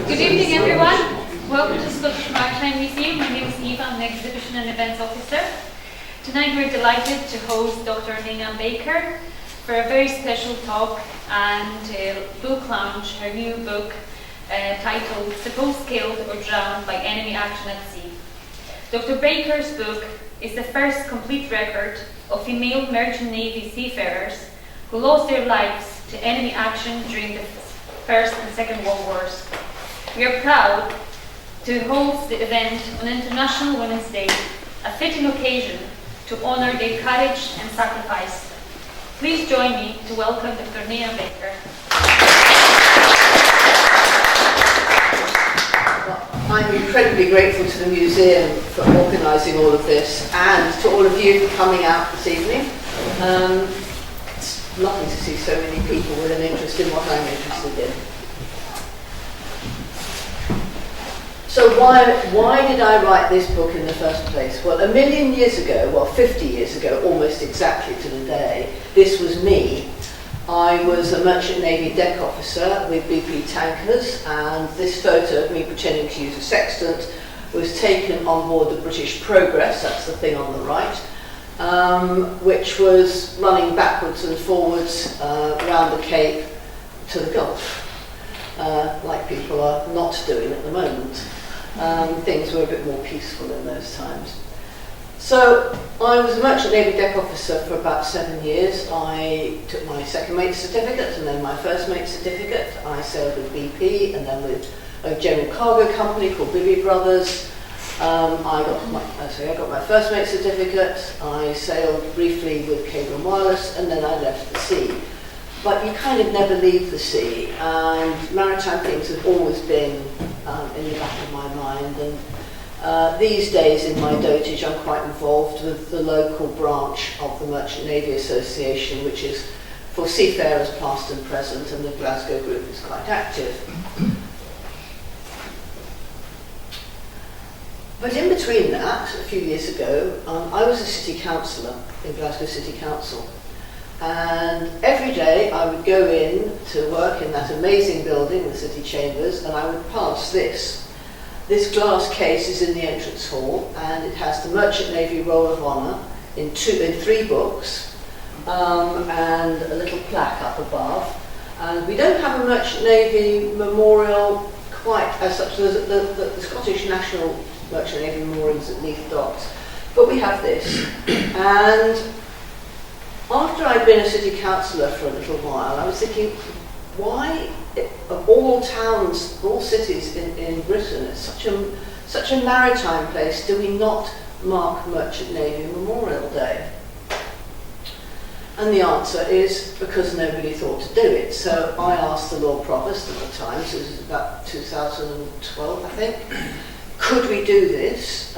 Good evening, everyone. Welcome to the Scottish Maritime Museum. My name is Eva. I'm the Exhibition and Events Officer. Tonight we're delighted to host Dr. Nina Baker for a very special talk and book launch, her new book titled Supposed Killed or Drowned by Enemy Action at Sea. Dr. Baker's book is the first complete record of female merchant navy seafarers who lost their lives to enemy action during the First and Second World Wars. We are proud to host the event on International Women's Day, a fitting occasion to honour their courage and sacrifice. Please join me to welcome Dr. Nina Baker. I'm incredibly grateful to the museum for organising all of this and to all of you for coming out this evening. It's lovely to see so many people with an interest in what I'm interested in. So why did I write this book in the first place? Well, 1,000,000 years ago, well 50 years ago, almost exactly to the day, this was me. I was a merchant navy deck officer with BP tankers, and this photo of me pretending to use a sextant was taken on board the British Progress, that's the thing on the right, which was running backwards and forwards around the Cape to the Gulf, like people are not doing at the moment. Things were a bit more peaceful in those times. So I was a merchant navy deck officer for about 7 years. I took my second mate's certificate and then my first mate's certificate. I sailed with BP and then with a general cargo company called Billy Brothers. I got my first mate's certificate. I sailed briefly with Cable and Wireless, and then I left the sea. But you kind of never leave the sea, and maritime things have always been in the back of my mind. And these days in my dotage I'm quite involved with the local branch of the Merchant Navy Association, which is for seafarers past and present, and the Glasgow group is quite active. But in between that, a few years ago, I was a city councillor in Glasgow City Council. And every day I would go in to work in that amazing building, the City Chambers, and I would pass this. This glass case is in the entrance hall, and it has the Merchant Navy Roll of Honour in 3 books, and a little plaque up above. And we don't have a Merchant Navy memorial quite as such. The Scottish National Merchant Navy Memorial is at Leith Docks, but we have this. And after I'd been a city councillor for a little while, I was thinking, why, of all towns, all cities in Britain, it's such a maritime place, do we not mark Merchant Navy Memorial Day? And the answer is because nobody thought to do it. So I asked the Lord Provost at the time, so this was about 2012, I think, could we do this?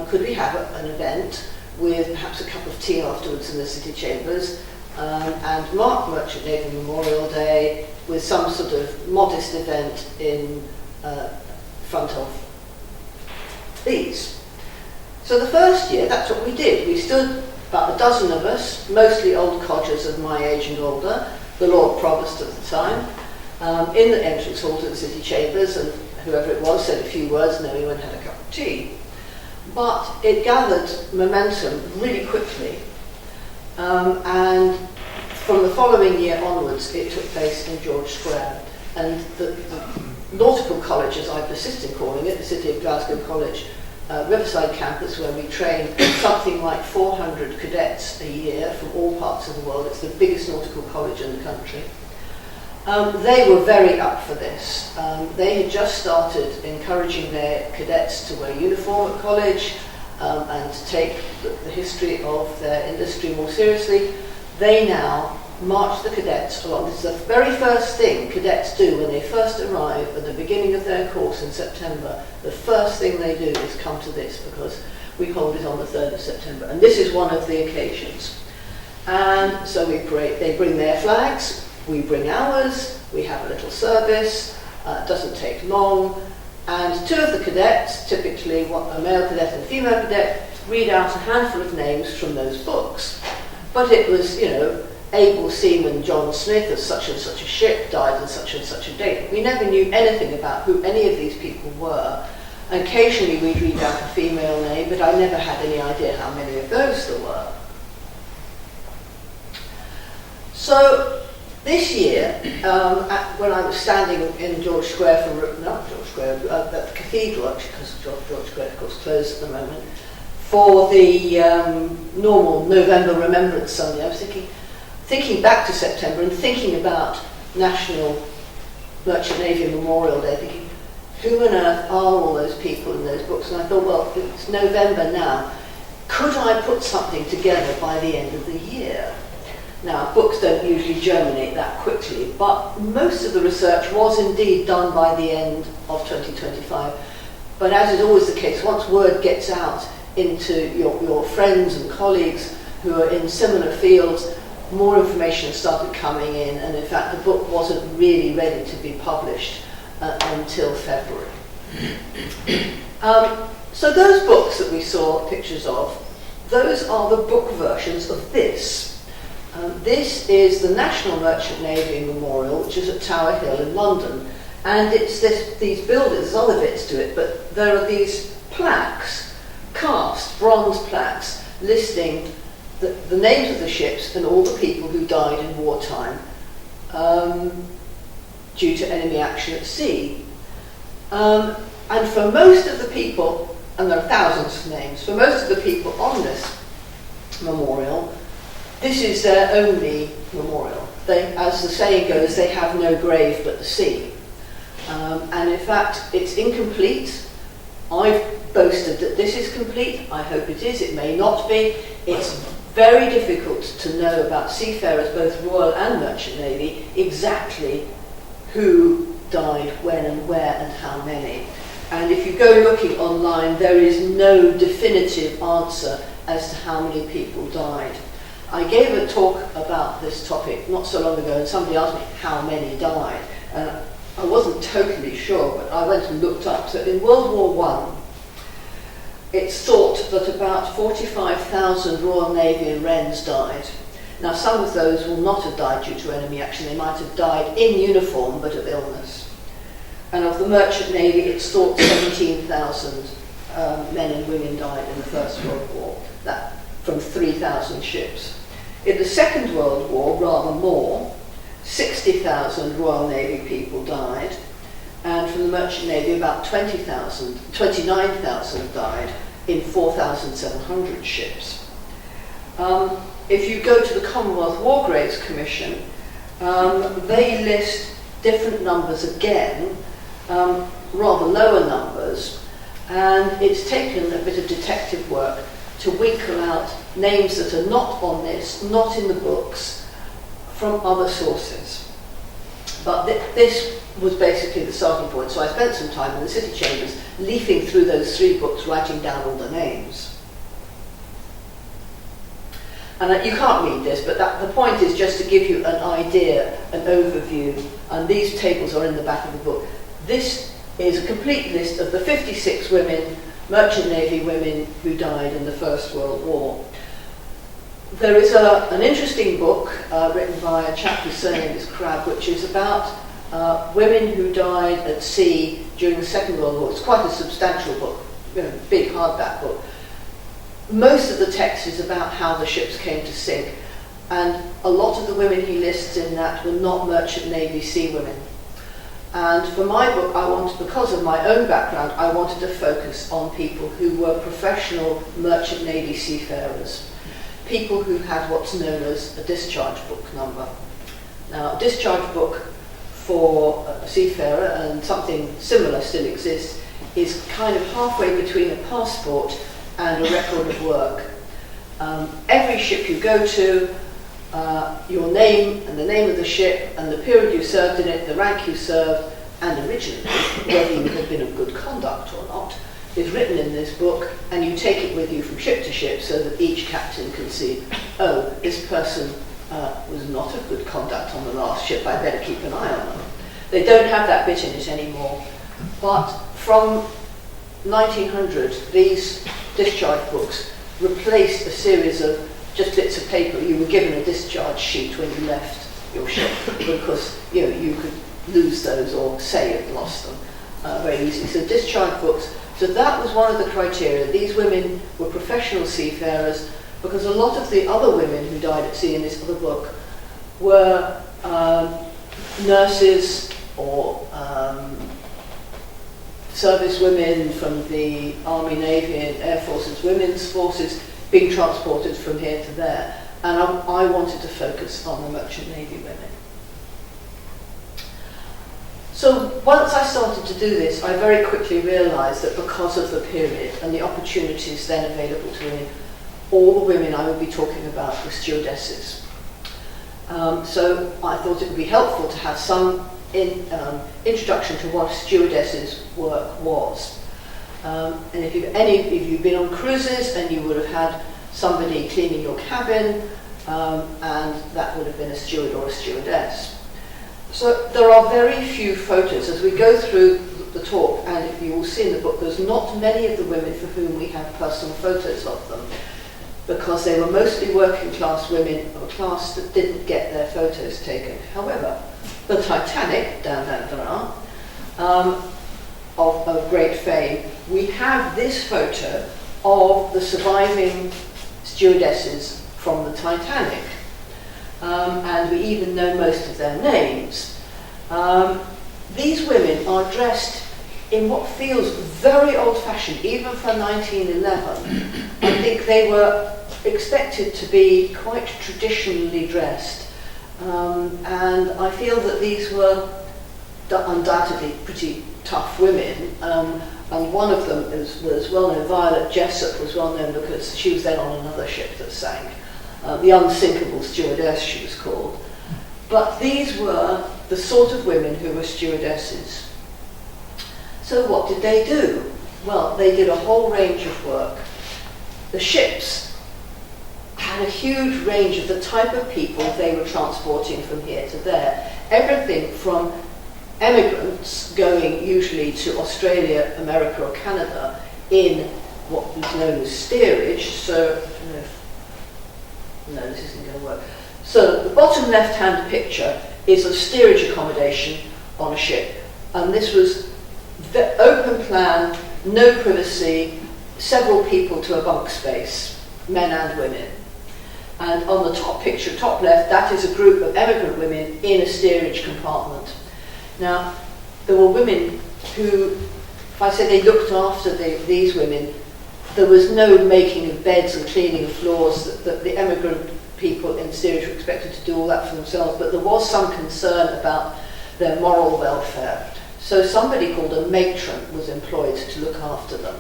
Could we have an event with perhaps a cup of tea afterwards in the City Chambers, and mark Merchant Navy Memorial Day with some sort of modest event in front of these. So the first year, that's what we did. We stood, about a dozen of us, mostly old codgers of my age and older, the Lord Provost at the time, in the entrance hall to the City Chambers, and whoever it was said a few words, and then we went and had a cup of tea. But it gathered momentum really quickly, and from the following year onwards it took place in George Square, and the Nautical College, as I persist in calling it, the City of Glasgow College Riverside campus, where we train something like 400 cadets a year from all parts of the world. It's the biggest nautical college in the country. They were very up for this. They had just started encouraging their cadets to wear uniform at college and to take the history of their industry more seriously. They now march the cadets along. This is the very first thing cadets do when they first arrive at the beginning of their course in September. The first thing they do is come to this, because we hold it on the 3rd of September. And this is one of the occasions. And so we parade, they bring their flags, we bring ours, we have a little service, it doesn't take long, and 2 of the cadets, typically a male cadet and a female cadet, read out a handful of names from those books. But it was, able seaman John Smith of such and such a ship died on such and such a date. We never knew anything about who any of these people were. Occasionally we'd read out a female name, but I never had any idea how many of those there were. So this year, when I was standing in George Square at the cathedral, actually, because George Square, of course, closed at the moment, for the normal November Remembrance Sunday, I was thinking back to September and thinking about National Merchant Navy Memorial Day, thinking, who on earth are all those people in those books? And I thought, well, it's November now. Could I put something together by the end of the year? Now, books don't usually germinate that quickly, but most of the research was indeed done by the end of 2025. But as is always the case, once word gets out into your friends and colleagues who are in similar fields, more information started coming in, and in fact the book wasn't really ready to be published until February. So those books that we saw pictures of, those are the book versions of this. This is the National Merchant Navy Memorial, which is at Tower Hill in London. And it's these buildings, there's other bits to it, but there are these plaques, cast bronze plaques, listing the names of the ships and all the people who died in wartime due to enemy action at sea. And for most of the people, and there are thousands of names, for most of the people on this memorial, this is their only memorial. They, as the saying goes, they have no grave but the sea. And in fact, it's incomplete. I've boasted that this is complete. I hope it is. It may not be. It's very difficult to know about seafarers, both Royal and Merchant Navy, exactly who died when and where and how many. And if you go looking online, there is no definitive answer as to how many people died. I gave a talk about this topic not so long ago, and somebody asked me how many died. I wasn't totally sure, but I went and looked up. So in World War I, it's thought that about 45,000 Royal Navy and Wrens died. Now, some of those will not have died due to enemy action. They might have died in uniform, but of illness. And of the Merchant Navy, it's thought 17,000 men and women died in the First World War, that from 3,000 ships. In the Second World War, rather more, 60,000 Royal Navy people died, and from the Merchant Navy about 29,000 died in 4,700 ships. If you go to the Commonwealth War Graves Commission, they list different numbers again, rather lower numbers, and it's taken a bit of detective work to winkle out names that are not on this, not in the books, from other sources. But this was basically the starting point, so I spent some time in the city chambers leafing through those 3 books, writing down all the names. And you can't read this, but the point is just to give you an idea, an overview, and these tables are in the back of the book. This is a complete list of the 56 women, Merchant Navy women, who died in the First World War. There is an interesting book written by a chap whose surname is Crabb, which is about women who died at sea during the Second World War. It's quite a substantial book, big hardback book. Most of the text is about how the ships came to sink, and a lot of the women he lists in that were not Merchant Navy seawomen. And for my book, I wanted, because of my own background, I wanted to focus on people who were professional Merchant Navy seafarers, people who had what's known as a discharge book number. Now, a discharge book for a seafarer, and something similar still exists, is kind of halfway between a passport and a record of work. Every ship you go to, your name and the name of the ship and the period you served in it, the rank you served, and originally whether you had been of good conduct or not, is written in this book, and you take it with you from ship to ship so that each captain can see, oh, this person was not of good conduct on the last ship, I better keep an eye on them. They don't have that bit in it anymore, but from 1900 these discharge books replaced a series of just bits of paper. You were given a discharge sheet when you left your ship because you could lose those or say you'd lost them very easily. So discharge books. So that was one of the criteria. These women were professional seafarers because a lot of the other women who died at sea in this other book were nurses or service women from the Army, Navy and Air Forces, women's forces being transported from here to there. And I wanted to focus on the Merchant Navy women. So once I started to do this, I very quickly realised that because of the period and the opportunities then available to me, all the women I would be talking about were stewardesses. So I thought it would be helpful to have some introduction to what a stewardess's work was. And if you've been on cruises, and you would have had somebody cleaning your cabin, and that would have been a steward or a stewardess. So there are very few photos. As we go through the talk, and you will see in the book, there's not many of the women for whom we have personal photos of them, because they were mostly working class women of a class that didn't get their photos taken. However, the Titanic, of great fame, we have this photo of the surviving stewardesses from the Titanic. And we even know most of their names. These women are dressed in what feels very old-fashioned, even for 1911. I think they were expected to be quite traditionally dressed. And I feel that these were undoubtedly pretty tough women. And one of them was well-known. Violet Jessop was well-known because she was then on another ship that sank. The Unsinkable Stewardess, she was called. But these were the sort of women who were stewardesses. So what did they do? Well, they did a whole range of work. The ships had a huge range of the type of people they were transporting from here to there. Everything from emigrants going usually to Australia, America or Canada in what was known as steerage. So, no, this isn't going to work. So the bottom left-hand picture is of steerage accommodation on a ship. And this was the open plan, no privacy, several people to a bunk space, men and women. And on the top picture, top left, that is a group of emigrant women in a steerage compartment. Now, there were women who, if I say they looked after these women, there was no making of beds and cleaning of floors. That the emigrant people in steerage were expected to do all that for themselves, but there was some concern about their moral welfare. So somebody called a matron was employed to look after them.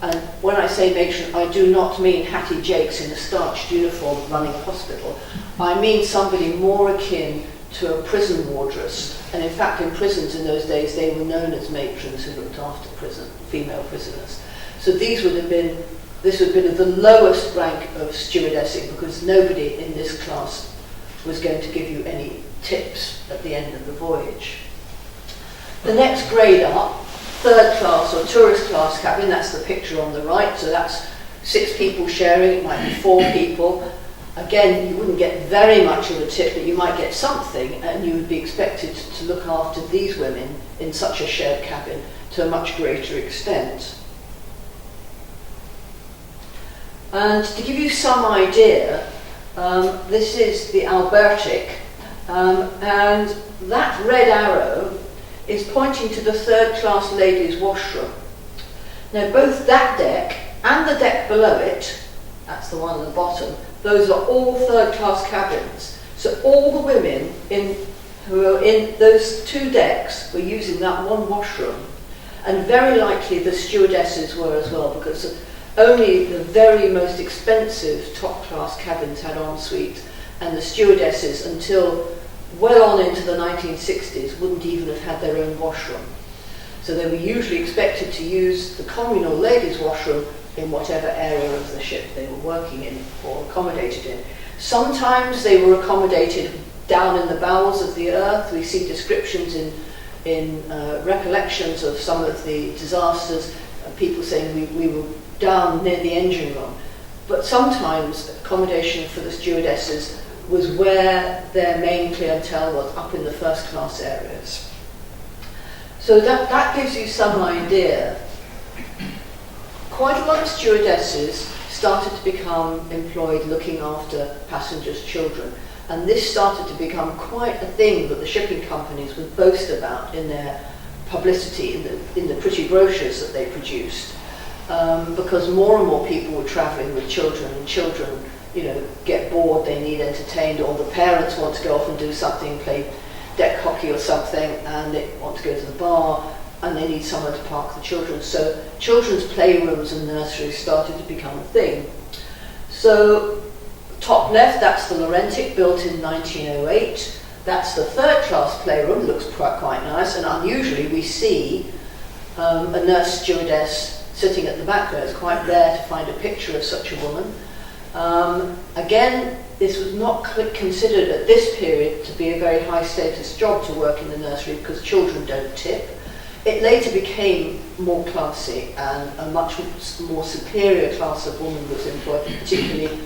And when I say matron, I do not mean Hattie Jakes in a starched uniform running a hospital. I mean somebody more akin to a prison wardress. And in fact, in prisons in those days, they were known as matrons who looked after female prisoners. So this would have been the lowest rank of stewardessing, because nobody in this class was going to give you any tips at the end of the voyage. The next grade up, third class or tourist class cabin, that's the picture on the right, so that's 6 people sharing, it might be 4 people. Again, you wouldn't get very much of a tip, but you might get something, and you would be expected to look after these women in such a shared cabin to a much greater extent. And to give you some idea, this is the Albertic, and that red arrow is pointing to the third class ladies' washroom. Now both that deck and the deck below it, that's the one at the bottom, those are all third class cabins. So all the women who were in those 2 decks were using that one washroom, and very likely the stewardesses were as well, because only the very most expensive top class cabins had ensuite, and the stewardesses until well on into the 1960s wouldn't even have had their own washroom. So they were usually expected to use the communal ladies' washroom in whatever area of the ship they were working in or accommodated in. Sometimes they were accommodated down in the bowels of the earth. We see descriptions in recollections of some of the disasters, people saying we were down near the engine room. but sometimes accommodation for the stewardesses was where their main clientele was, up in the first class areas. So that gives you some idea. Quite a lot of stewardesses started to become employed looking after passengers' children. And this started to become quite a thing that the shipping companies would boast about in their publicity, in the pretty brochures that they produced. Because more and more people were travelling with children, and children, get bored, they need entertained, or the parents want to go off and do something, play deck hockey or something, and they want to go to the bar, and they need somewhere to park the children. So children's playrooms and nurseries started to become a thing. So top left, that's the Laurentic, built in 1908. That's the third class playroom, looks quite nice, and unusually we see a nurse stewardess sitting at the back there. It's quite rare to find a picture of such a woman. Again, this was not considered at this period to be a very high status job to work in the nursery because children don't tip. It later became more classy, and a much more superior class of woman was employed, particularly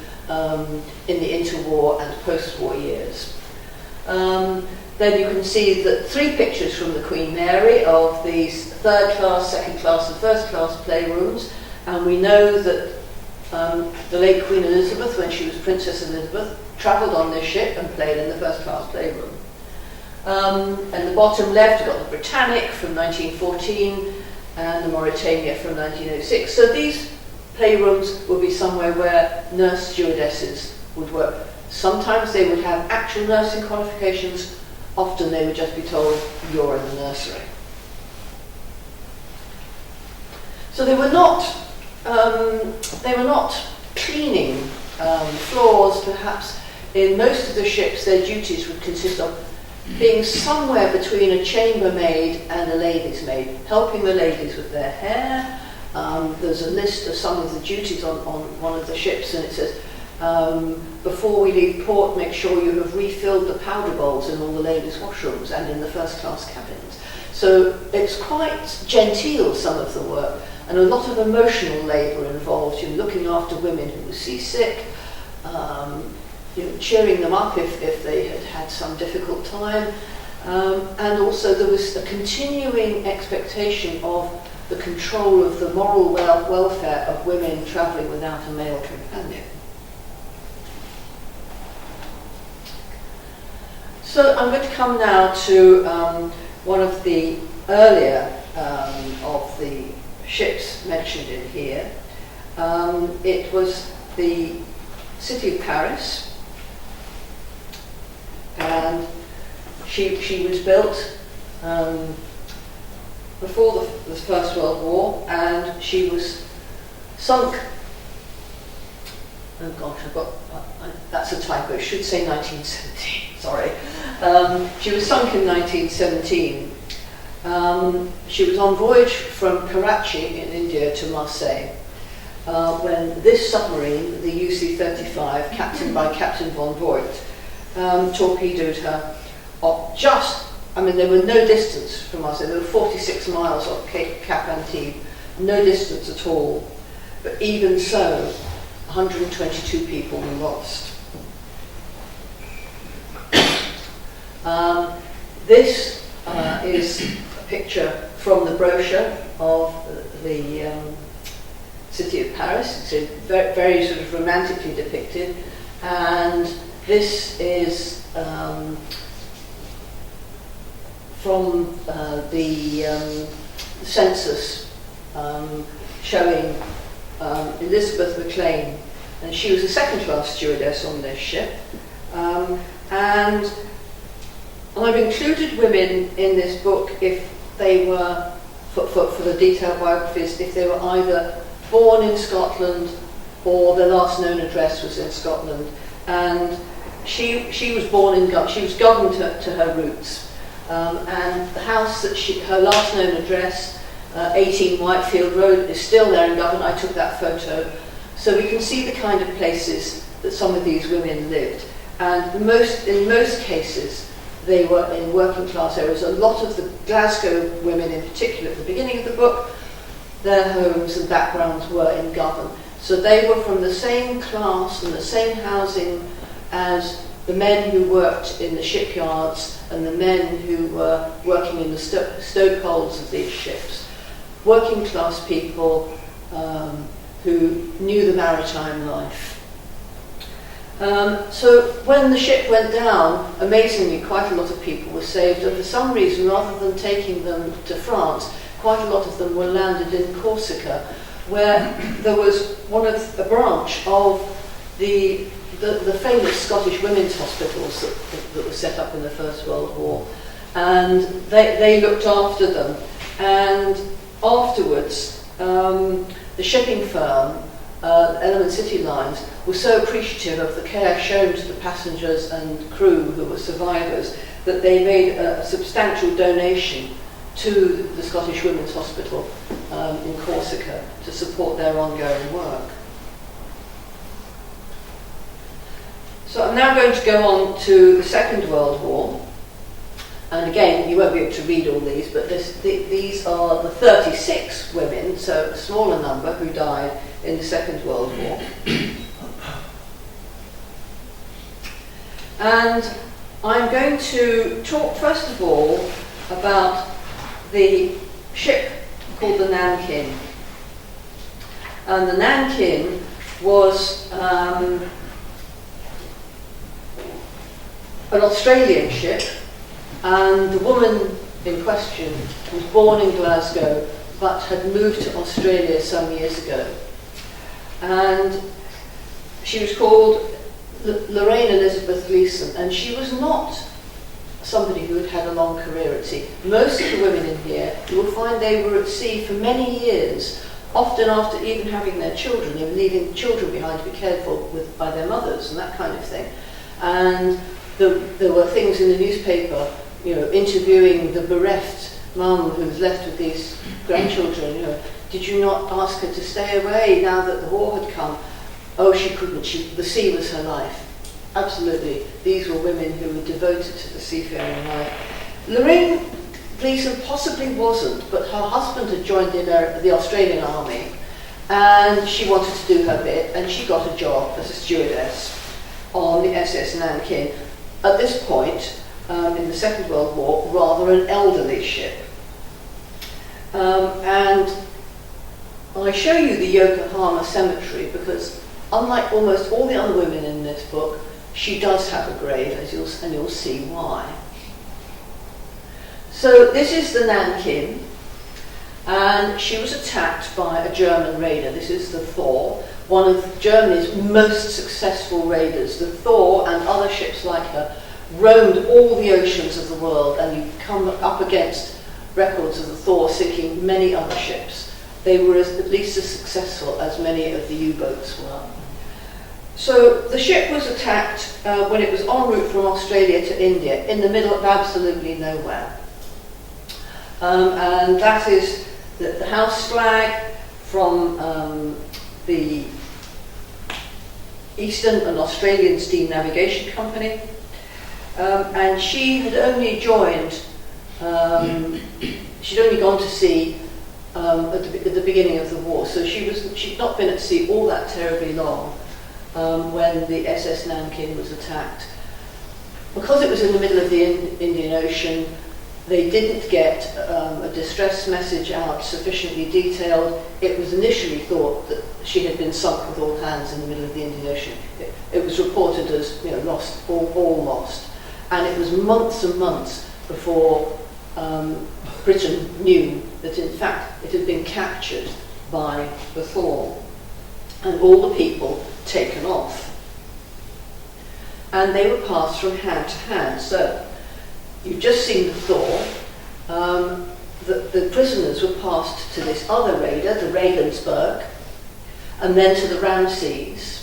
in the interwar and post-war years. Then you can see that 3 pictures from the Queen Mary of these third class, second class and first class playrooms, and we know that the late Queen Elizabeth, when she was Princess Elizabeth, travelled on this ship and played in the first class playroom. And the bottom left, you've got the Britannic from 1914 and the Mauritania from 1906. So these playrooms would be somewhere where nurse stewardesses would work. Sometimes they would have actual nursing qualifications, often they would just be told, you're in the nursery. So they were not cleaning floors, perhaps. In most of the ships, their duties would consist of being somewhere between a chambermaid and a lady's maid, helping the ladies with their hair. There's a list of some of the duties on one of the ships, and it says, before we leave port, make sure you have refilled the powder bowls in all the ladies' washrooms and in the first class cabins. So it's quite genteel, some of the work, and a lot of emotional labour involved in looking after women who were seasick, cheering them up if they had had some difficult time, and also there was a continuing expectation of the control of the moral welfare of women travelling without a male companion. So I'm going to come now to one of the earlier of the ships mentioned in here. It was the city of Paris, and she was built before the First World War, and she was sunk. Oh gosh, that's a typo. It should say 1917. Sorry. She was sunk in 1917. She was on voyage from Karachi in India to Marseille when this submarine, the UC-35, captained by Captain von Voigt, torpedoed her off there were no distance from Marseille. There were 46 miles off Cap Antibes, no distance at all. But even so, 122 people were lost. This is a picture from the brochure of the city of Paris. It's very, very sort of romantically depicted, and this is from the census showing Elizabeth McLean, and she was a second-class stewardess on this ship, and I've included women in this book if they were, for the detailed biographies, if they were either born in Scotland or their last known address was in Scotland. And she was born in she was governed to her roots. And the house that her last known address, 18 Whitefield Road, is still there in Govan. I took that photo. So we can see the kind of places that some of these women lived. And in most cases, they were in working class areas. A lot of the Glasgow women in particular at the beginning of the book, their homes and backgrounds were in Govan. So they were from the same class and the same housing as the men who worked in the shipyards and the men who were working in the stokeholds of these ships. Working class people who knew the maritime life. So when the ship went down, amazingly, quite a lot of people were saved, and for some reason, rather than taking them to France, quite a lot of them were landed in Corsica, where there was a branch of the famous Scottish women's hospitals that were set up in the First World War, and they looked after them. And afterwards, the shipping firm, Element City Lines, were so appreciative of the care shown to the passengers and crew who were survivors that they made a substantial donation to the Scottish Women's Hospital in Corsica to support their ongoing work. So I'm now going to go on to the Second World War. And again, you won't be able to read all these, but these are the 36 women, so a smaller number, who died in the Second World War. And I'm going to talk first of all about the ship called the Nankin. And the Nankin was an Australian ship, and the woman in question was born in Glasgow but had moved to Australia some years ago. And she was called Lorraine Elizabeth Gleeson, and she was not somebody who had had a long career at sea. Most of the women in here, you will find they were at sea for many years, often after even having their children. They were leaving children behind to be cared for by their mothers and that kind of thing. And there were things in the newspaper, interviewing the bereft mum who was left with these grandchildren. Did you not ask her to stay away now that the war had come? Oh, she couldn't. The sea was her life. Absolutely. These were women who were devoted to the seafaring life. Lorraine Gleeson possibly wasn't, but her husband had joined the Australian Army, and she wanted to do her bit, and she got a job as a stewardess on the SS Nankin. At this point, in the Second World War, rather an elderly ship. And I show you the Yokohama cemetery because, unlike almost all the other women in this book, she does have a grave, and you'll see why. So this is the Nankin, and she was attacked by a German raider. This is the Thor, one of Germany's most successful raiders. The Thor and other ships like her roamed all the oceans of the world, and you come up against records of the Thor sinking many other ships. They were at least as successful as many of the U-boats were. So the ship was attacked when it was en route from Australia to India, in the middle of absolutely nowhere. And that is the house flag from the Eastern and Australian Steam Navigation Company. And she had only joined, she'd only gone to sea at the beginning of the war, so she'd not been at sea all that terribly long when the SS Nankin was attacked. Because it was in the middle of the Indian Ocean, they didn't get a distress message out sufficiently detailed. It was initially thought that she had been sunk with all hands in the middle of the Indian Ocean. It was reported as lost, all lost. And it was months and months before Britain knew that in fact it had been captured by the Thor and all the people taken off. And they were passed from hand to hand. So you've just seen the Thor. The prisoners were passed to this other raider, the Regensburg, and then to the Ramses,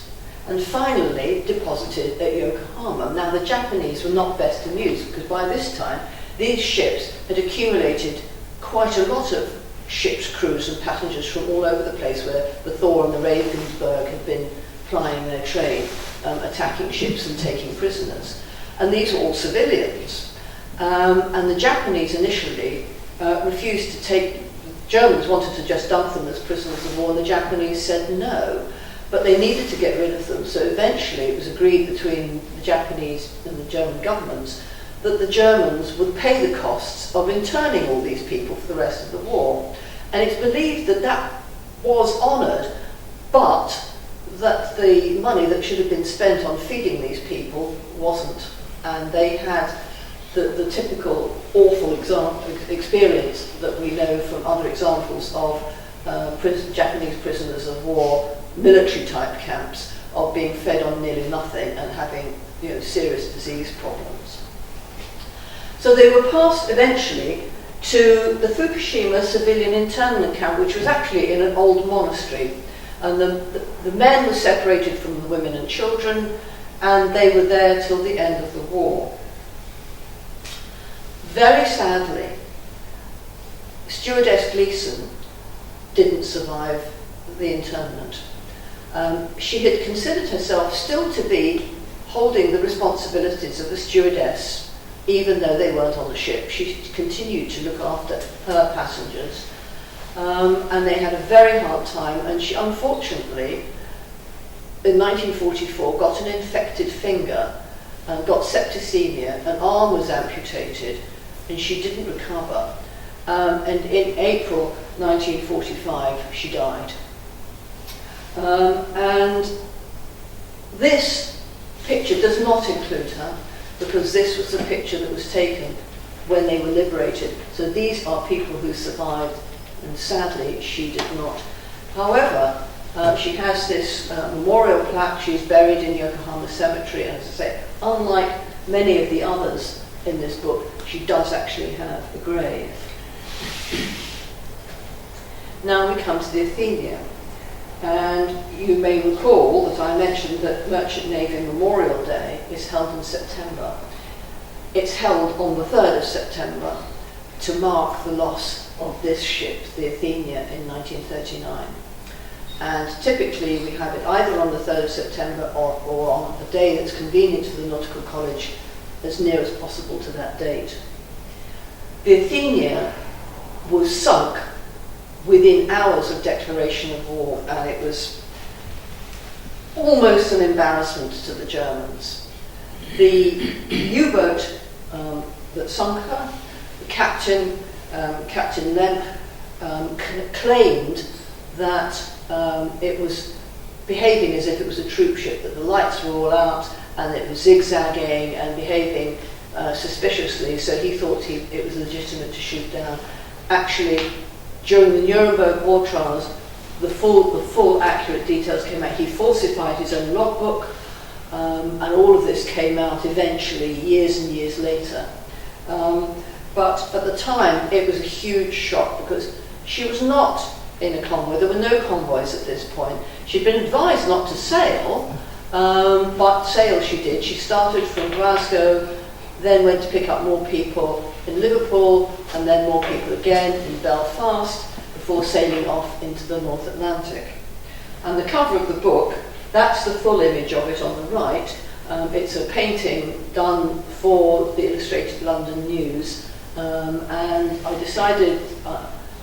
and finally deposited at Yokohama. Now the Japanese were not best amused, because by this time these ships had accumulated quite a lot of ships' crews and passengers from all over the place where the Thor and the Regensburg had been plying their trade, attacking ships and taking prisoners. And these were all civilians. And the Japanese initially refused to take, Germans wanted to just dump them as prisoners of war, and the Japanese said no. but they needed to get rid of them. So eventually it was agreed between the Japanese and the German governments that the Germans would pay the costs of interning all these people for the rest of the war. And it's believed that that was honoured, but that the money that should have been spent on feeding these people wasn't. And they had the typical awful experience that we know from other examples of Japanese prisoners of war, military type camps, of being fed on nearly nothing and having serious disease problems. So they were passed eventually to the Fukushima civilian internment camp, which was actually in an old monastery. And the men were separated from the women and children, and they were there till the end of the war. Very sadly, Stewardess Gleason didn't survive the internment. She had considered herself still to be holding the responsibilities of a stewardess, even though they weren't on the ship. She continued to look after her passengers, and they had a very hard time, and she unfortunately, in 1944, got an infected finger and got septicemia, an arm was amputated, and she didn't recover. And in April 1945, she died. And this picture does not include her, because this was the picture that was taken when they were liberated. So these are people who survived, and sadly, she did not. However, she has this memorial plaque. She's buried in Yokohama Cemetery, and as I say, unlike many of the others in this book, she does actually have a grave. Now we come to the Athenia, and you may recall that I mentioned that Merchant Navy Memorial Day is held in September. It's held on the 3rd of September to mark the loss of this ship, the Athenia, in 1939. And typically we have it either on the 3rd of September or on a day that's convenient to the Nautical College, as near as possible to that date. The Athenia was sunk within hours of declaration of war, and it was almost an embarrassment to the Germans. The U-boat that sunk her, the captain, Captain Lemp, claimed that it was behaving as if it was a troop ship, that the lights were all out and it was zigzagging and behaving suspiciously, so he thought it was legitimate to shoot down. Actually, during the Nuremberg war trials, the full accurate details came out. He falsified his own logbook, and all of this came out eventually, years and years later. But at the time, it was a huge shock, because she was not in a convoy. There were no convoys at this point. She'd been advised not to sail, but sail she did. She started from Glasgow, then went to pick up more people in Liverpool, and then more people again in Belfast, before sailing off into the North Atlantic. And the cover of the book, that's the full image of it on the right. It's a painting done for the Illustrated London News, and I decided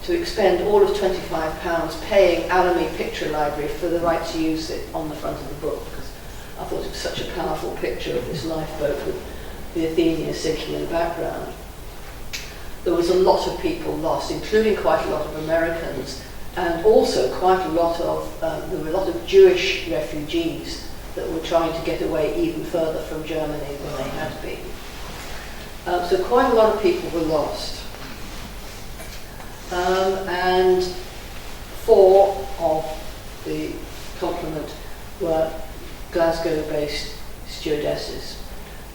to expend all of £25 paying Alamy Picture Library for the right to use it on the front of the book, because I thought it was such a powerful picture of this lifeboat with the Athenia sinking in the background. There was a lot of people lost, including quite a lot of Americans, and also quite a lot of, there were a lot of Jewish refugees that were trying to get away even further from Germany than they had been. So quite a lot of people were lost. And 4 of the complement were Glasgow-based stewardesses.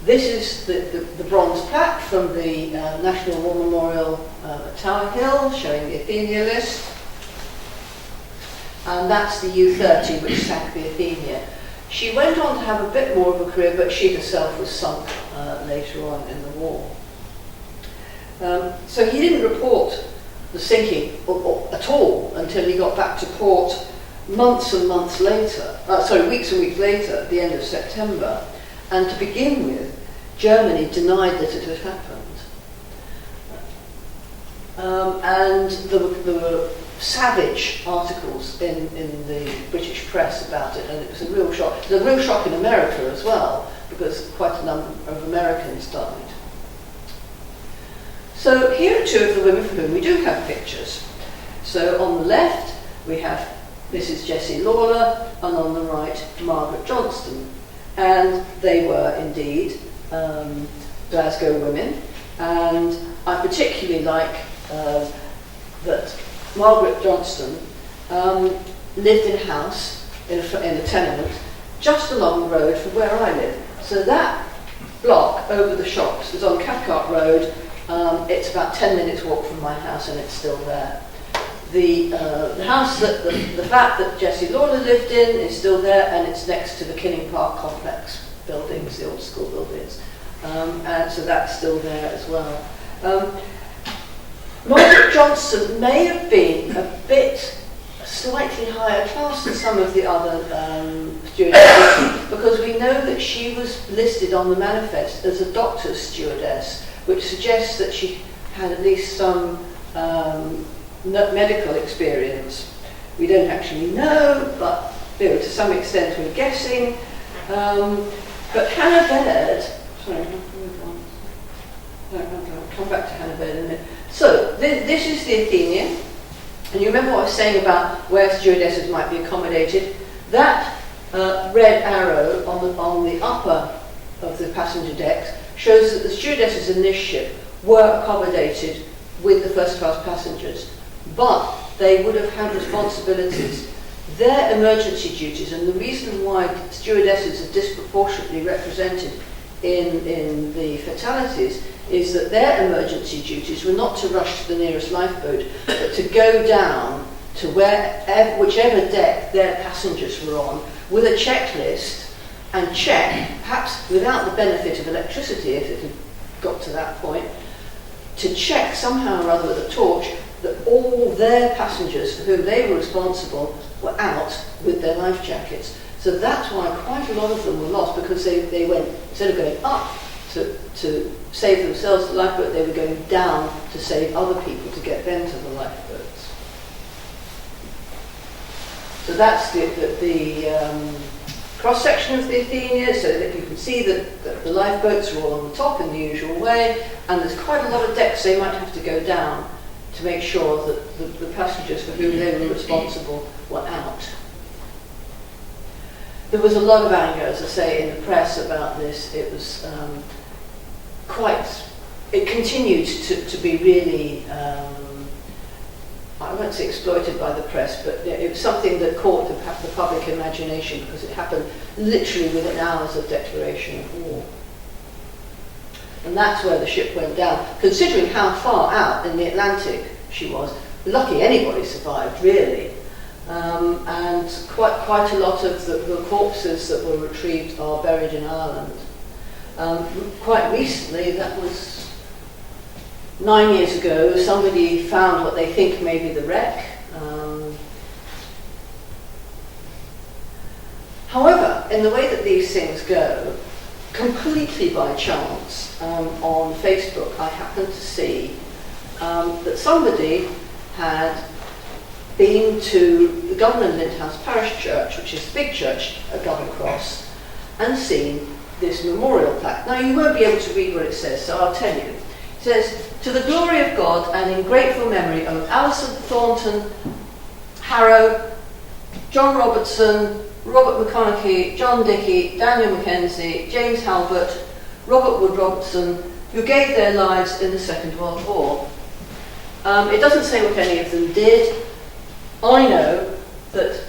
This is the bronze plaque from the National War Memorial at Tower Hill, showing the Athenia list. And that's the U-30, which sank the Athenia. She went on to have a bit more of a career, but she herself was sunk later on in the war. So he didn't report the sinking at all until he got back to port months and months later, weeks and weeks later, at the end of September. And to begin with, Germany denied that it had happened. And there were savage articles in the British press about it, and it was a real shock. It was a real shock in America as well, because quite a number of Americans died. So here are two of the women for whom we do have pictures. So on the left we have Mrs. Jessie Lawler, and on the right Margaret Johnston. And they were indeed Glasgow women, and I particularly like that Margaret Johnston lived in a house, in a tenement, just along the road from where I live. So that block over the shops is on Cathcart Road. It's about 10 minutes walk from my house, and it's still there. The house, the flat that Jessie Lawler lived in is still there, and it's next to the Kinning Park complex buildings, the old school buildings. And so that's still there as well. Margaret Johnston may have been a bit slightly higher class than some of the other stewardesses, because we know that she was listed on the manifest as a doctor's stewardess, which suggests that she had at least some medical experience. We don't actually know, but to some extent we're guessing. But Hannah Baird, sorry, I'll come back to Hannah Baird in a minute. So this is the Athenian, and you remember what I was saying about where stewardesses might be accommodated. That red arrow on the upper of the passenger decks shows that the stewardesses in this ship were accommodated with the first class passengers, but they would have had responsibilities. Their emergency duties, and the reason why stewardesses are disproportionately represented in the fatalities, is that their emergency duties were not to rush to the nearest lifeboat, but to go down to whichever deck their passengers were on with a checklist and check, perhaps without the benefit of electricity if it had got to that point, to check somehow or other with a torch that all their passengers for whom they were responsible were out with their life jackets. So that's why quite a lot of them were lost, because they went, instead of going up to save themselves the lifeboat, they were going down to save other people, to get them to the lifeboats. So that's the cross-section of the Athenia, so that you can see that the lifeboats are all on the top in the usual way, and there's quite a lot of decks they might have to go down to make sure that the passengers for whom they were responsible were out. There was a lot of anger, as I say, in the press about this. It was it continued to be really, I won't say exploited by the press, but it was something that caught the public imagination, because it happened literally within hours of declaration of war. And that's where the ship went down. Considering how far out in the Atlantic she was, lucky anybody survived, really. And quite a lot of the corpses that were retrieved are buried in Ireland. Quite recently, that was 9 years ago, somebody found what they think may be the wreck. However, in the way that these things go, completely by chance, on Facebook I happened to see that somebody had been to the Governor Lindhouse Parish Church, which is the big church at Govan Cross, and seen this memorial plaque. Now you won't be able to read what it says, so I'll tell you. It says, "To the glory of God and in grateful memory of Alison Thornton Harrow, John Robertson, Robert McConaughey, John Dickey, Daniel Mackenzie, James Halbert, Robert Wood Robertson, who gave their lives in the Second World War." It doesn't say what any of them did. I know that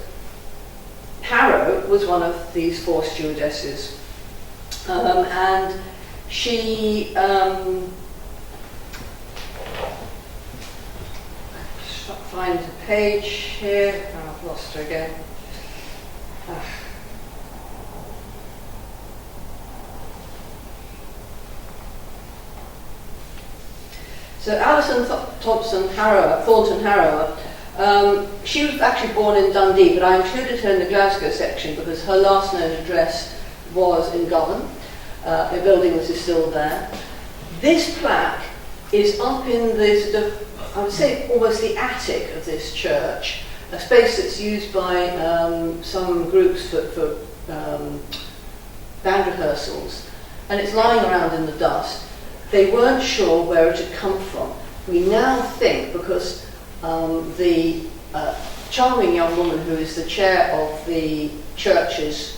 Harrow was one of these four stewardesses, and she find a page here. Oh, I've lost her again. So Alison Thornton Harrower, she was actually born in Dundee, but I included her in the Glasgow section because her last known address was in Govan, a building that is still there. This plaque is up in the sort of I would say, almost the attic of this church, a space that's used by some groups for band rehearsals, and it's lying around in the dust. They weren't sure where it had come from. We now think, because the charming young woman who is the chair of the church's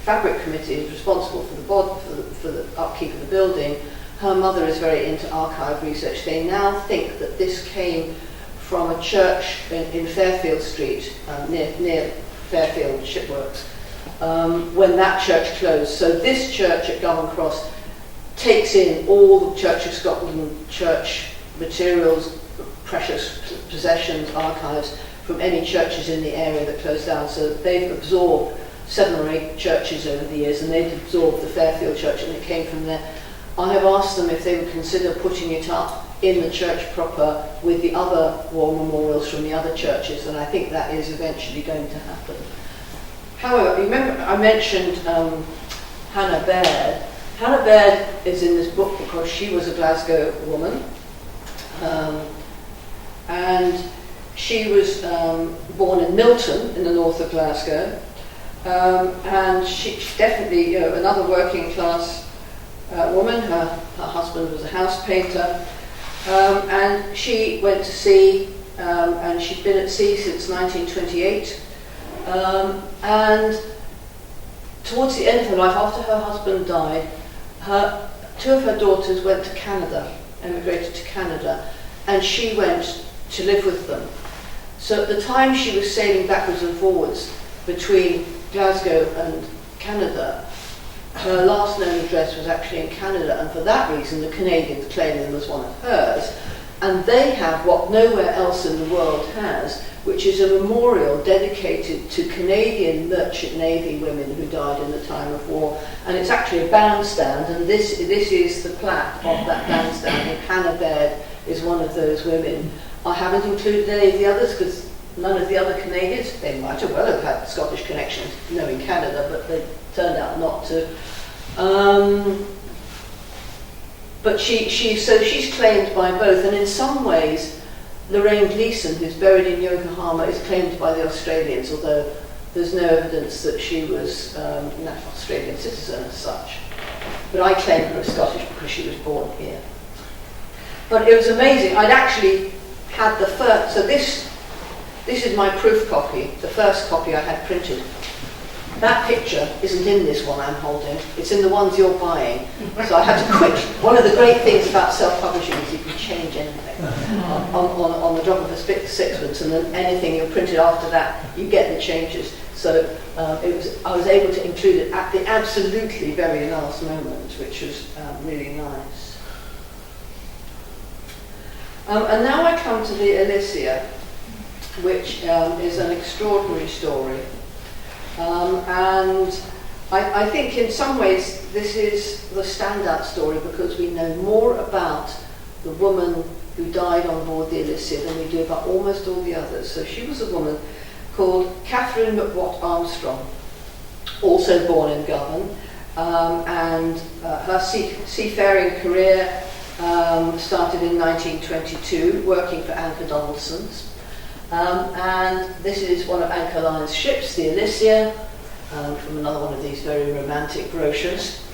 fabric committee is responsible for the upkeep of the building. Her mother is very into archive research. They now think that this came from a church in Fairfield Street, near Fairfield Shipworks, when that church closed. So this church at Govan Cross takes in all the Church of Scotland church materials, precious possessions, archives from any churches in the area that closed down. So they've absorbed 7 or 8 churches over the years, and they've absorbed the Fairfield church, and it came from there. I have asked them if they would consider putting it up in the church proper with the other war memorials from the other churches, and I think that is eventually going to happen. However, remember I mentioned Hannah Baird. Hannah Baird is in this book because she was a Glasgow woman, and she was born in Milton in the north of Glasgow, and she's definitely another working class woman. Her husband was a house painter, and she went to sea, and she'd been at sea since 1928, and towards the end of her life, after her husband died, 2 of her daughters went to Canada, emigrated to Canada, and she went to live with them. So at the time she was sailing backwards and forwards between Glasgow and Canada, her last known address was actually in Canada, and for that reason the Canadians claimed them as one of hers. And they have what nowhere else in the world has, which is a memorial dedicated to Canadian merchant navy women who died in the time of war. And it's actually a bandstand, and this is the plaque of that bandstand, and Hannah Baird is one of those women. I haven't included any of the others because none of the other Canadians, they might have well have had Scottish connections, in Canada, but they turned out not to. But she's claimed by both, and in some ways Lorraine Gleeson, who's buried in Yokohama, is claimed by the Australians, although there's no evidence that she was an Australian citizen as such. But I claim her as Scottish because she was born here. But it was amazing. I'd actually had the first, so this is my proof copy, the first copy I had printed. That picture isn't in this one I'm holding, it's in the ones you're buying. So I had to quick. One of the great things about self-publishing is you can change anything on the drop of a sixpence, and then anything you're printed after that, you get the changes. So I was able to include it at the absolutely very last moment, which was really nice. And now I come to the Elysia, which is an extraordinary story. And I think in some ways this is the standout story because we know more about the woman who died on board the Elysia than we do about almost all the others. So she was a woman called Catherine McWatt Armstrong, also born in Govan, and her seafaring career started in 1922, working for Anchor Donaldson's. And this is one of Anchor Line's ships, the Elysia, from another one of these very romantic brochures.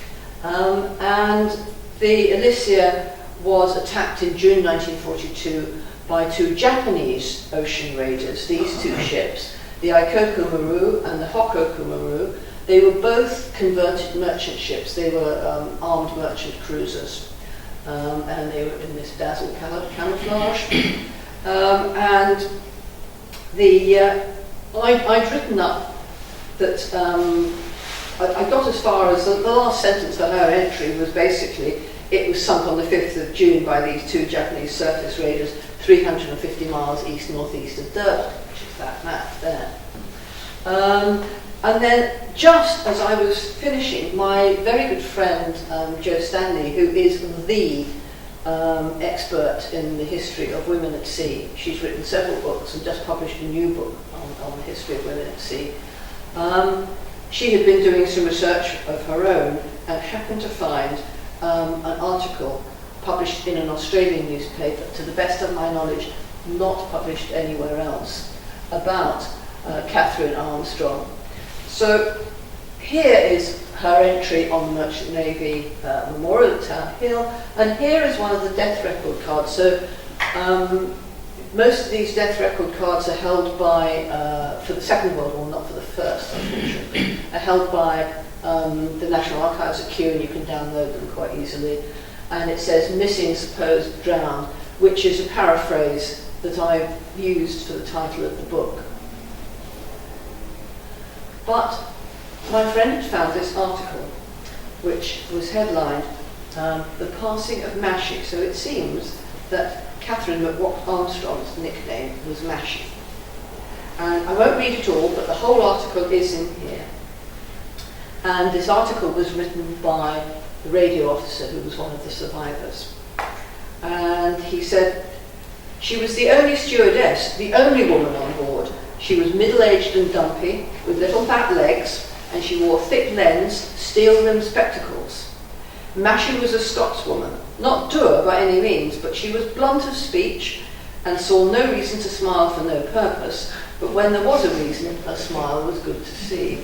And the Elysia was attacked in June 1942 by 2 Japanese ocean raiders, these 2 ships, the Ikoku Maru and the Hokoku Maru. They were both converted merchant ships. They were armed merchant cruisers. And they were in this dazzle camouflage. And I'd written up that I got as far as the last sentence of her entry was basically, it was sunk on the 5th of June by these 2 Japanese surface raiders 350 miles east-northeast of Durban, which is that map there. And then just as I was finishing, my very good friend Jo Stanley, who is the expert in the history of women at sea. She's written several books and just published a new book on the history of women at sea. She had been doing some research of her own and happened to find an article published in an Australian newspaper, to the best of my knowledge, not published anywhere else, about Catherine Armstrong. So here is her entry on the Merchant Navy Memorial at Town Hill, and here is one of the death record cards. So most of these death record cards are held by, for the Second World War, not for the First, unfortunately, are held by the National Archives at Kew, and you can download them quite easily. And it says, missing, supposed, drowned, which is a paraphrase that I've used for the title of the book. But my friend had found this article, which was headlined, The Passing of Mashie. So it seems that Catherine Armstrong's nickname was Mashie. And I won't read it all, but the whole article is in here. And this article was written by the radio officer who was one of the survivors. And he said, she was the only stewardess, the only woman on board. She was middle-aged and dumpy, with little fat legs, and she wore thick lens, steel-rimmed spectacles. Mashie was a Scotswoman, not dour by any means, but she was blunt of speech and saw no reason to smile for no purpose, but when there was a reason, her smile was good to see.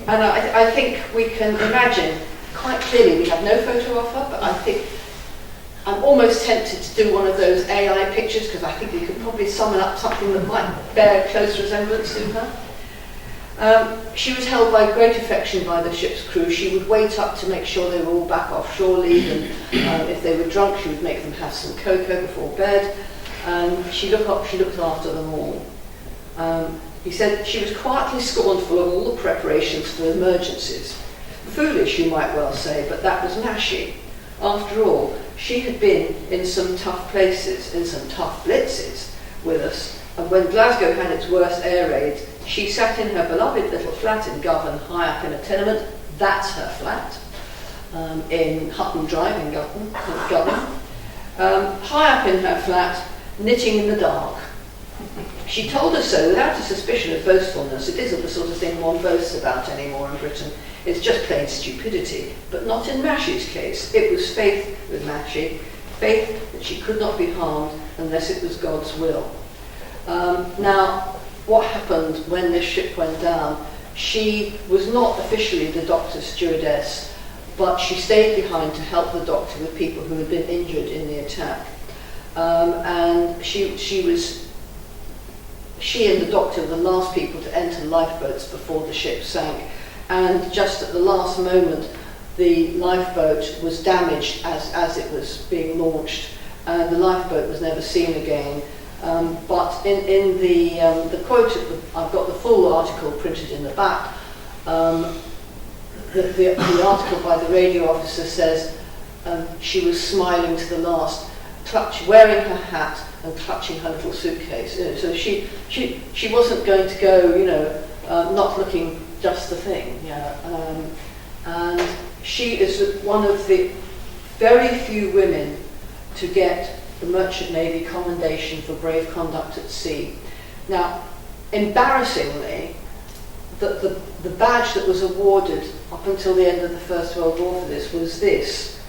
And I think we can imagine quite clearly, we have no photo of her, but I think I'm almost tempted to do one of those AI pictures, because I think we could probably summon up something that might bear a close resemblance to her. She was held by great affection by the ship's crew. She would wait up to make sure they were all back off shore leave, and if they were drunk, she would make them have some cocoa before bed. And she looked after them all. He said she was quietly scornful of all the preparations for emergencies. Foolish, you might well say, but that was Mashie. After all, she had been in some tough places, in some tough blitzes with us, and when Glasgow had its worst air raids, she sat in her beloved little flat in Govan, high up in a tenement. That's her flat, in Hutton Drive in Govan. High up in her flat, knitting in the dark. She told us so without a suspicion of boastfulness. It isn't the sort of thing one boasts about anymore in Britain. It's just plain stupidity. But not in Mashie's case. It was faith with Mashie, faith that she could not be harmed unless it was God's will. Now, what happened when this ship went down? She was not officially the doctor's stewardess, but she stayed behind to help the doctor with people who had been injured in the attack. And she and the doctor were the last people to enter lifeboats before the ship sank. And just at the last moment, the lifeboat was damaged as it was being launched, and the lifeboat was never seen again. But in the quote, I've got the full article printed in the back. The article by the radio officer says she was smiling to the last, wearing her hat and clutching her little suitcase. So she wasn't going to go, not looking just the thing. And she is one of the very few women to get the Merchant Navy Commendation for Brave Conduct at Sea. Now, embarrassingly, the badge that was awarded up until the end of the First World War for this was this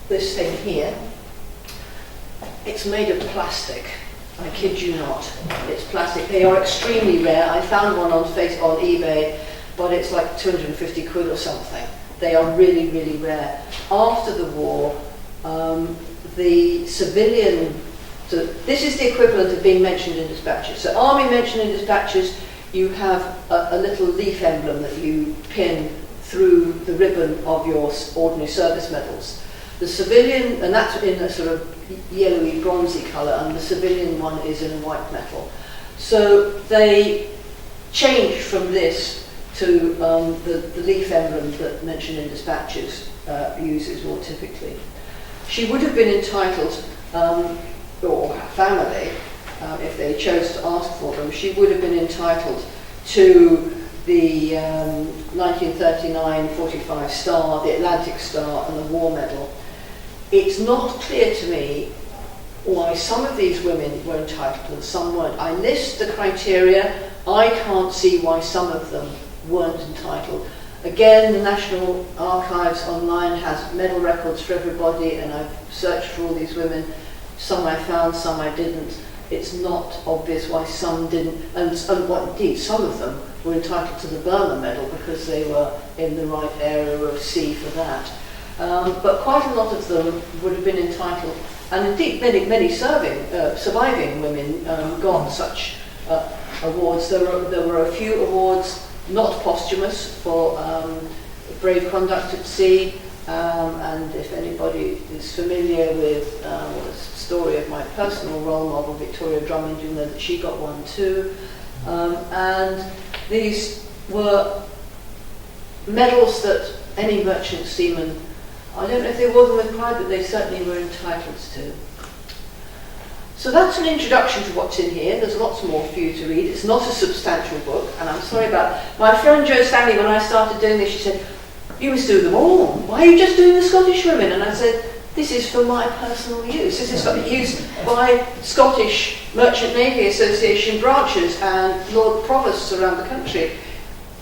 thing here. It's made of plastic. I kid you not. It's plastic. They are extremely rare. I found one on eBay, but it's like 250 quid or something. They are really, really rare. After the war, the civilian, so this is the equivalent of being mentioned in dispatches. So Army mentioned in dispatches, you have a little leaf emblem that you pin through the ribbon of your ordinary service medals. The civilian, and that's in a sort of yellowy, bronzy colour, and the civilian one is in white metal. So they changed from this to the leaf emblem that mentioned in dispatches uses more typically. She would have been entitled, or her family, if they chose to ask for them, she would have been entitled to the 1939-45 Star, the Atlantic Star, and the War Medal. It's not clear to me why some of these women were entitled and some weren't. I list the criteria. I can't see why some of them weren't entitled. Again, the National Archives online has medal records for everybody, and I've searched for all these women. Some I found, some I didn't. It's not obvious why some didn't, and what indeed, some of them were entitled to the Burma Medal because they were in the right area of C for that. But quite a lot of them would have been entitled, and indeed many surviving women got such awards. There were a few awards, not posthumous, for brave conduct at sea, and if anybody is familiar with the story of my personal role model, Victoria Drummond, you know that she got one too. And these were medals that any merchant seaman, I don't know if they wore them with pride, but they certainly were entitled to. So that's an introduction to what's in here. There's lots more for you to read. It's not a substantial book, and I'm sorry about my friend Jo Stanley. When I started doing this, she said, "You must do them all. Why are you just doing the Scottish women?" And I said, "This is for my personal use. This is for use by Scottish Merchant Navy Association branches and Lord Provosts around the country.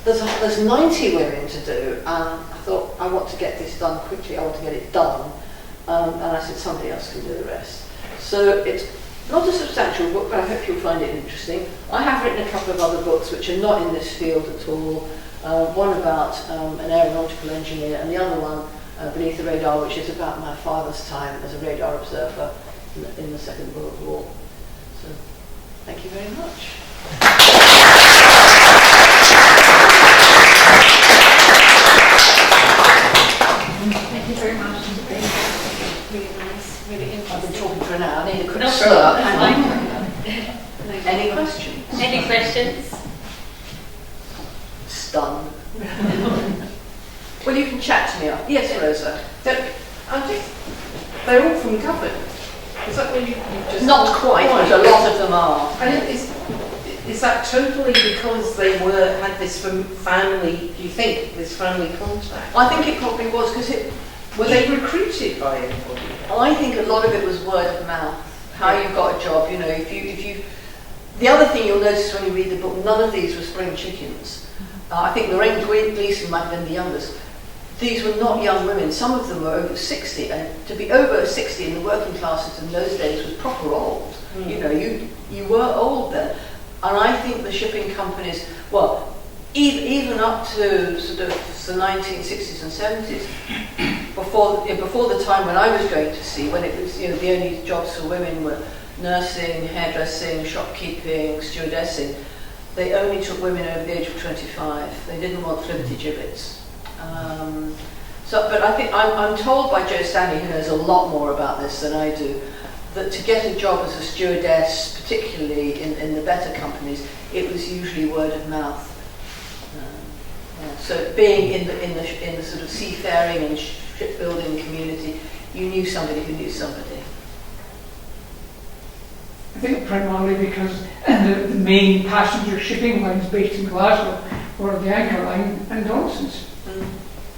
There's 90 women to do, and I thought, I want to get this done quickly. I want to get it done." And I said, somebody else can do the rest. So it's not a substantial book, but I hope you'll find it interesting. I have written a couple of other books which are not in this field at all. One about an aeronautical engineer, and the other one, Beneath the Radar, which is about my father's time as a radar observer in the Second World War. So, thank you very much. Thank you very much. Really nice, really interesting. I've been talking for an hour. I need a quick No, slurp. that's Hang on. fine. Any questions? Any questions? Stunned. Well, you can chat to me. Yes, Rosa. They're all from Govan. Is that where you just... Not quite, but a lot of them are. And is that totally because they had this family, do you think, this family contact? I think it probably was because Were they recruited by anybody? I think a lot of it was word of mouth. How you got a job, you know. If you. The other thing you'll notice when you read the book, none of these were spring chickens. I think Lorraine Gleeson might have been the youngest. These were not young women. Some of them were over 60, and to be over 60 in the working classes in those days was proper old. Mm. You know, you were old then. And I think the shipping companies, well, even up to sort of the 1960s and 70s, before the time when I was going to sea, when it was, you know, the only jobs for women were nursing, hairdressing, shopkeeping, stewardessing, they only took women over the age of 25. They didn't want liberty gibbets. But I think I'm told by Jo Stanley, who knows a lot more about this than I do, that to get a job as a stewardess, particularly in the better companies, it was usually word of mouth. So being in the sort of seafaring and shipbuilding community, you knew somebody who knew somebody. I think primarily because the main passenger shipping lines based in Glasgow were the Anchor Line and Dawson's. Mm.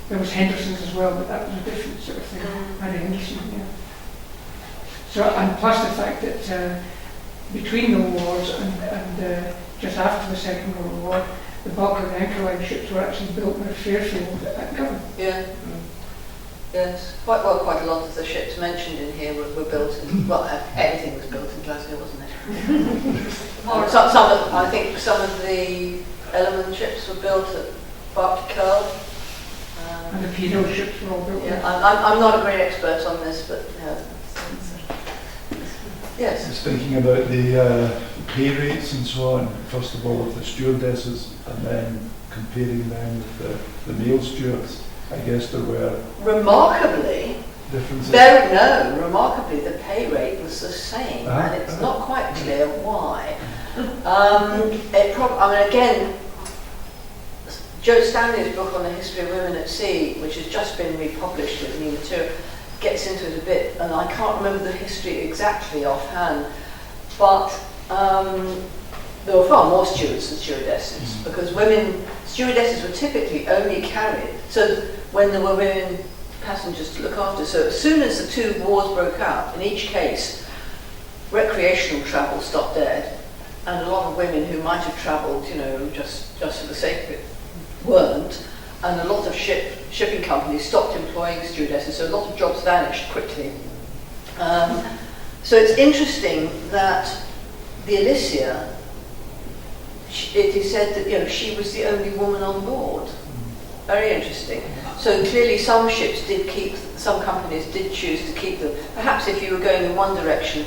There was Henderson's as well, but that was a different sort of thing. Harry Henderson, yeah. So, and plus the fact that between the wars and just after the Second World War, the bulk of the Anchor Line ships were actually built near Fairfield at Govan. Yeah. Mm. Yes. Quite a lot of the ships mentioned in here were built in, well, everything was built in Glasgow, wasn't it? I think some of the Ellerman ships were built at Barclay Curl. And the Pedo ships were all built Yeah, there. I'm not a great expert on this, but yes. I was thinking about the pay rates and so on, first of all with the stewardesses, and then comparing them with the male stewards. I guess there were remarkably differences. Remarkably the pay rate was the same, and it's not quite clear why. Again, Jo Stanley's book on the history of women at sea, which has just been republished with new material, gets into it a bit, and I can't remember the history exactly offhand, but there were far more stewards than stewardesses, because stewardesses were typically only carried, so when there were women passengers to look after, so as soon as the two wars broke out, in each case, recreational travel stopped dead, and a lot of women who might have travelled, you know, just for the sake of it, weren't, and a lot of shipping companies stopped employing stewardesses, so a lot of jobs vanished quickly. So it's interesting that the Alicia, it is said that she was the only woman on board. Very interesting. So clearly some ships did keep, some companies did choose to keep them. Perhaps if you were going in one direction,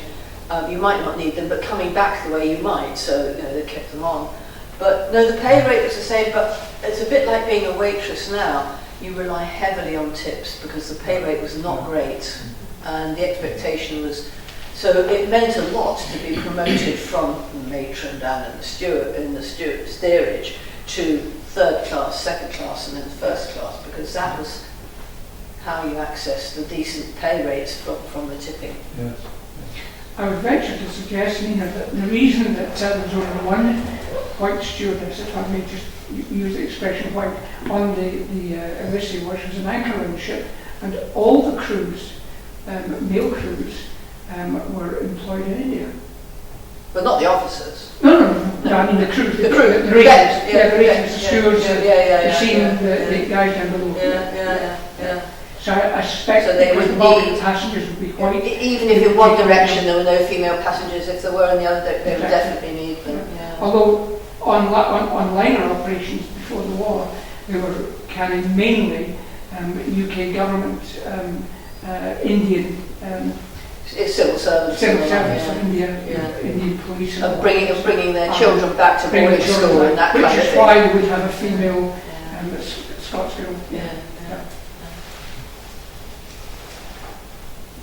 you might not need them, but coming back the way you might, so they kept them on. But no, the pay rate was the same, but it's a bit like being a waitress now. You rely heavily on tips because the pay rate was not great, and the expectation was, so it meant a lot to be promoted from matron down in the steerage to third class, second class, and then first class, because that was how you accessed the decent pay rates from the tipping. Yes. I would venture to suggest, Nina, that the reason that there was only one white stewardess, if I may just use the expression white, on the Alicia was an anchor-in ship, and all the crews, male crews, were employed in India. But not the officers. No, I mean the crews, the ratings, the ratings, the stewards, the seamen, the guys down below. Yeah. So I suspect So they because would the bulk of need- the passengers would be white. Even if in one direction there were no female passengers, if there were in the other, they would definitely need them. Yeah. Although on liner operations before the war, they were carrying mainly UK government, Indian It's civil servants. civil and all service, that, India, Indian police, and And bringing their children back to bringing boarding the children school back, and that which kind of is thing. why we would have a female Scots girl. Yeah.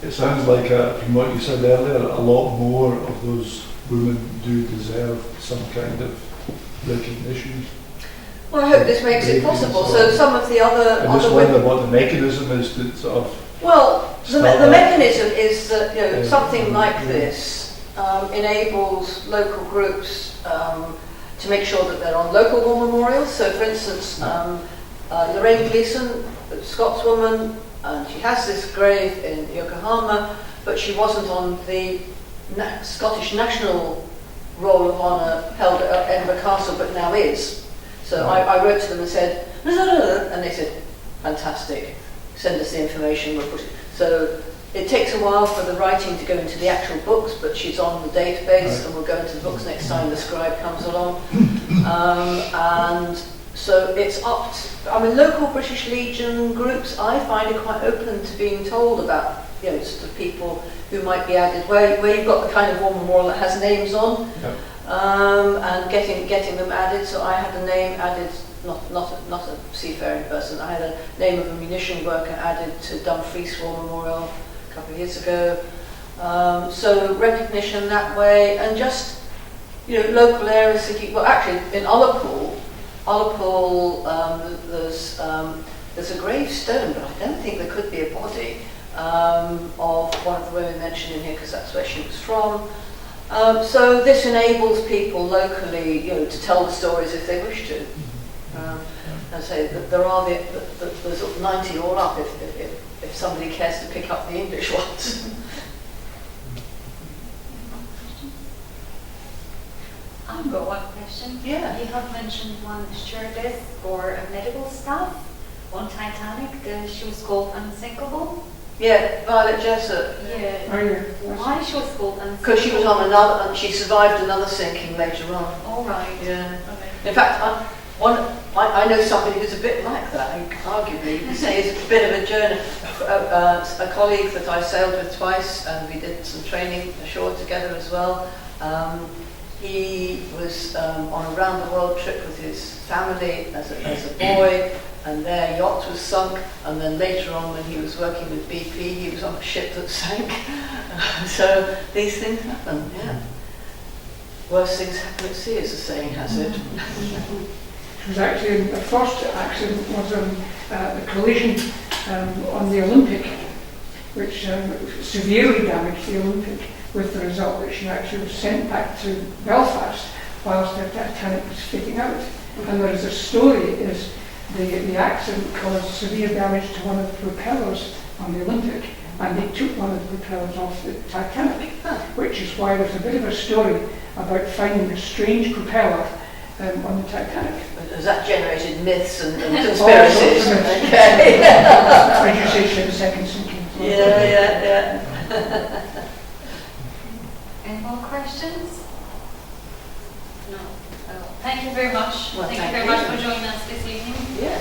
It sounds like, from what you said earlier, a lot more of those women do deserve some kind of recognition. Well, I hope this makes it possible. So some of the other I just women. wonder what the mechanism is to sort of. Well, the Start mechanism is that Yeah. something like this enables local groups to make sure that they're on local war memorials. So, for instance, Lorraine Gleeson, a Scotswoman, and she has this grave in Yokohama, but she wasn't on the Scottish National Roll of Honour held at Edinburgh Castle, but now is. So I wrote to them and said, and they said, fantastic, send us the information, we'll put it. So it takes a while for the writing to go into the actual books, but she's on the database, and we'll go into the books next time the scribe comes along. And so it's up to, local British Legion groups, I find, are quite open to being told about, sort of people who might be added, where you've got the kind of war memorial that has names on, and getting them added. So I had a name added, not a seafaring person, I had a name of a munition worker added to Dumfries War Memorial a couple of years ago. So recognition that way, and just, local areas thinking, well, actually, in Ullapool, there's a gravestone, but I don't think there could be a body of one of the women mentioned in here, because that's where she was from. So this enables people locally, to tell the stories if they wish to. And say that there are there's 90 all up if somebody cares to pick up the English ones. I've got one question. Yeah. You have mentioned one stewardess or a medical staff on Titanic. She was called Unsinkable. Yeah, Violet Jessup. Yeah. Oh, yeah. Why she was called Unsinkable? Because she was on another, and she survived another sinking later on. All right. Yeah. Okay. In fact, I know somebody who's a bit like that, and arguably you could say is a bit of a journey. A colleague that I sailed with twice, and we did some training ashore together as well. He was on a round-the-world trip with his family as a boy, and their yacht was sunk, and then later on when he was working with BP, he was on a ship that sank. So these things happen, yeah. Worst things happen at sea, as the saying has it. It was actually, the first accident was a collision on the Olympic, which severely damaged the Olympic, with the result that she actually was sent back to Belfast whilst the Titanic was fitting out. And there is a story, is the accident caused severe damage to one of the propellers on the Olympic, and they took one of the propellers off the Titanic, which is why there's a bit of a story about finding a strange propeller on the Titanic. Has that generated myths and All conspiracies? sorts of myths. Okay. When you say ship second sinking. Yeah. Any more questions? No. Well, thank you very much. Well, thank you thank very you. much for joining us this evening. Yeah.